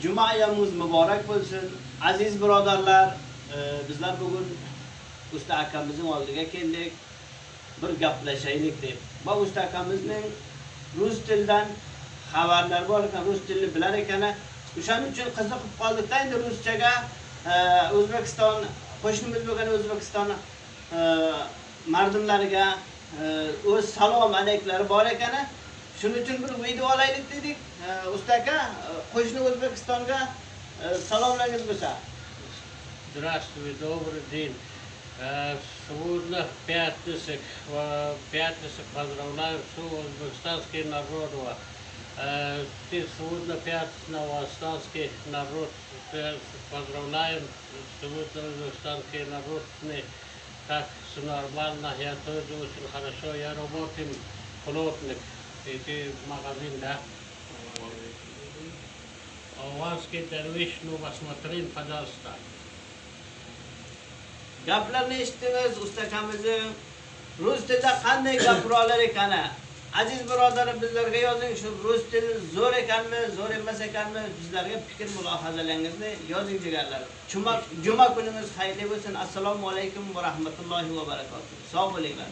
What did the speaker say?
Cuma ayomimiz muborak bo'lsin. Aziz birodarlar, bizlar bugun usta akamizning oldiga keldik. Bir gaplashaylik deb. Bu usta akamizning rus tilidan xabarlar bor ekan, rus tilini bilar ekan. O'shaning uchun qiziqib qoldik. Endi ruschaga O'zbekiston, qo'shnimiz bo'lgan O'zbekiston mardumlariga o'z salom alayklari bor ekan. Shuning uchun bir video olaylik dedik. Usta aka, qo'shni O'zbekistonga salomlaringiz bo'lsa. Здравствуй, добрый день. Сегодня пятница, поздравляю всю узбекистанский народ. Сегодня пятница, новостанский народ. Поздравляем сегодня узбекистанский народ. Так, все нормально, я тоже очень хорошо, я работаю плотник. Иди в магазин, да? Аванский дервиш, ну посмотри, пожалуйста. Gaplarni eshitdingiz, usta akamizni rus tilida qanday gapiralar ekan. Aziz birodarim, bizlarga yozing, shu rus tili zo'r ekanmi, zo'r emas ekanmi, bizlarga fikr mulohazalaringizni yozing jigarlarim. Juma kuningiz xayrli bo'lsin. Assalomu alaykum va rahmatullohi va barakatuh. Sog' bo'linglar.